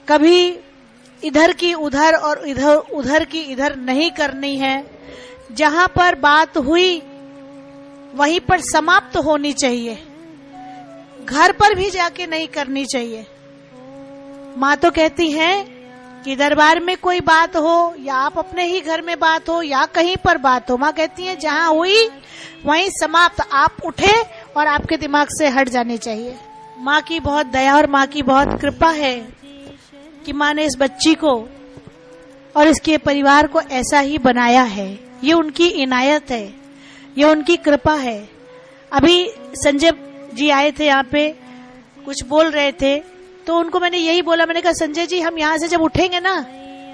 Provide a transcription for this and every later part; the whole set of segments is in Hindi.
कभी इधर की उधर और उधर की इधर नहीं करनी है। जहां पर बात हुई वहीं पर समाप्त होनी चाहिए, घर पर भी जाके नहीं करनी चाहिए। माँ तो कहती हैं कि दरबार में कोई बात हो या आप अपने ही घर में बात हो या कहीं पर बात हो, माँ कहती हैं जहां हुई वहीं समाप्त, आप उठे और आपके दिमाग से हट जानी चाहिए। माँ की बहुत दया और माँ की बहुत कृपा है कि माँ ने इस बच्ची को और इसके परिवार को ऐसा ही बनाया है। ये उनकी इनायत है, ये उनकी कृपा है। अभी संजय जी आए थे यहाँ पे, कुछ बोल रहे थे, तो उनको मैंने यही बोला, मैंने कहा संजय जी हम यहाँ से जब उठेंगे ना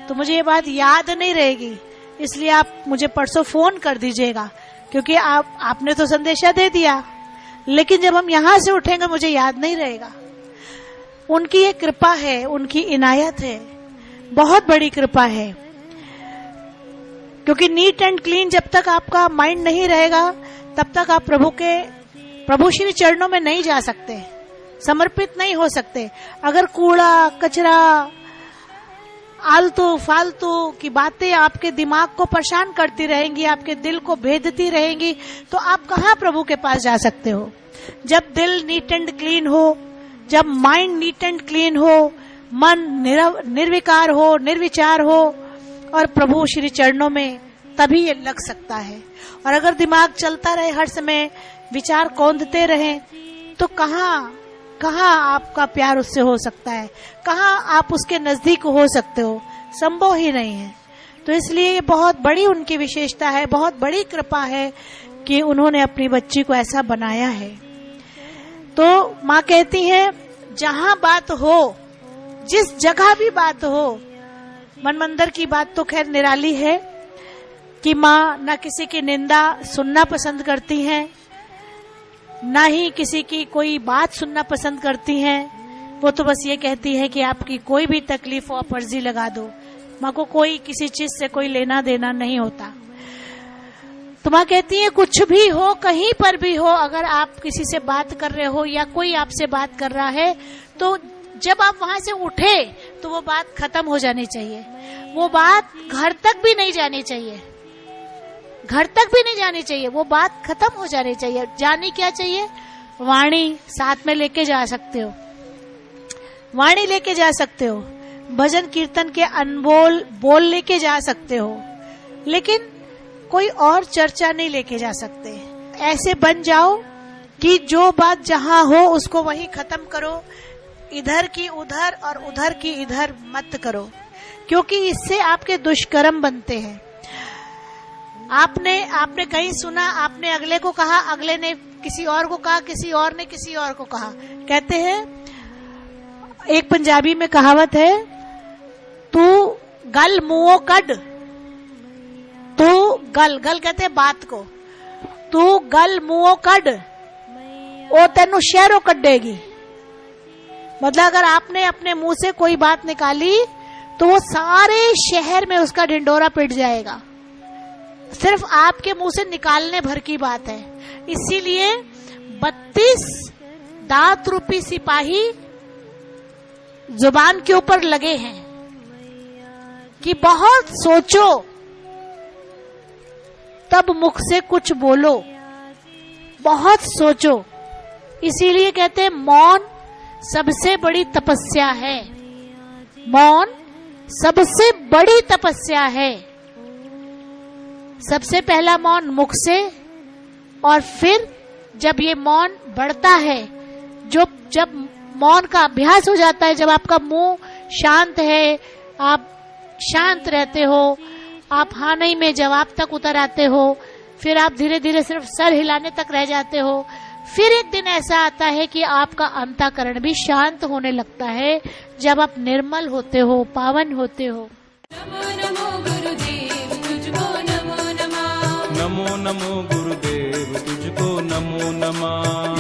तो मुझे ये बात याद नहीं रहेगी, इसलिए आप मुझे परसों फोन कर दीजिएगा, क्योंकि आपने तो संदेशा दे दिया, लेकिन जब हम यहाँ से उठेंगे मुझे याद नहीं रहेगा। उनकी ये कृपा है, उनकी इनायत है, बहुत बड़ी कृपा है। क्योंकि नीट एंड क्लीन जब तक आपका माइंड नहीं रहेगा तब तक आप प्रभु श्री चरणों में नहीं जा सकते, समर्पित नहीं हो सकते। अगर कूड़ा कचरा आलतू फालतू की बातें आपके दिमाग को परेशान करती रहेंगी, आपके दिल को भेदती रहेंगी, तो आप कहाँ प्रभु के पास जा सकते हो। जब दिल नीट एंड क्लीन हो, जब माइंड नीट एंड क्लीन हो, मन निर्विकार हो, निर्विचार हो और प्रभु श्री चरणों में, तभी ये लग सकता है। और अगर दिमाग चलता रहे, हर समय विचार कौंधते रहे, तो कहाँ आपका प्यार उससे हो सकता है, कहाँ आप उसके नजदीक हो सकते हो, संभव ही नहीं है। तो इसलिए ये बहुत बड़ी उनकी विशेषता है, बहुत बड़ी कृपा है कि उन्होंने अपनी बच्ची को ऐसा बनाया है। तो माँ कहती है जहां बात हो, जिस जगह भी बात हो, मन मंदिर की बात तो खैर निराली है कि माँ न किसी की निंदा सुनना पसंद करती हैं, न ही किसी की कोई बात सुनना पसंद करती हैं। वो तो बस ये कहती है कि आपकी कोई भी तकलीफ हो आप अर्जी लगा दो। माँ को कोई किसी चीज से कोई लेना देना नहीं होता। तो माँ कहती है कुछ भी हो, कहीं पर भी हो, अगर आप किसी से बात कर रहे हो या कोई आपसे बात कर रहा है, तो जब आप वहां से उठे तो वो बात खत्म हो जानी चाहिए। वो बात घर तक भी नहीं जानी चाहिए, घर तक भी नहीं जानी चाहिए, वो बात खत्म हो जानी चाहिए। जानी क्या चाहिए? वाणी साथ में लेके जा सकते हो, वाणी लेके जा सकते हो, भजन कीर्तन के अनमोल बोल लेके जा सकते हो, लेकिन कोई और चर्चा नहीं लेके जा सकते। ऐसे बन जाओ कि जो बात जहां हो उसको वहीं खत्म करो, इधर की उधर और उधर की इधर मत करो, क्योंकि इससे आपके दुष्कर्म बनते हैं। आपने कहीं सुना, आपने अगले को कहा, अगले ने किसी और को कहा, किसी और ने किसी और को कहा। कहते हैं, एक पंजाबी में कहावत है, तू गल मुंहों कड, तू गल कहते हैं बात को, तू गल मुंहों कड ओ तेनू शहरों कड्डेगी। मतलब अगर आपने अपने मुंह से कोई बात निकाली तो वो सारे शहर में उसका ढिंडोरा पिट जाएगा। सिर्फ आपके मुंह से निकालने भर की बात है। इसीलिए 32 दांत रूपी सिपाही जुबान के ऊपर लगे हैं कि बहुत सोचो तब मुख से कुछ बोलो, बहुत सोचो। इसीलिए कहते हैं मौन सबसे बड़ी तपस्या है, मौन सबसे बड़ी तपस्या है। सबसे पहला मौन मुख से, और फिर जब ये मौन बढ़ता है, जब मौन का अभ्यास हो जाता है, जब आपका मुंह शांत है, आप शांत रहते हो, आप हाँ नहीं में जवाब तक उतर आते हो, फिर आप धीरे धीरे सिर्फ सर हिलाने तक रह जाते हो। फिर एक दिन ऐसा आता है कि आपका अंतःकरण भी शांत होने लगता है, जब आप निर्मल होते हो, पावन होते हो। नमो नमो गुरुदेव तुझको नमो नमः, नमो नमो गुरुदेव तुझको नमो नमः।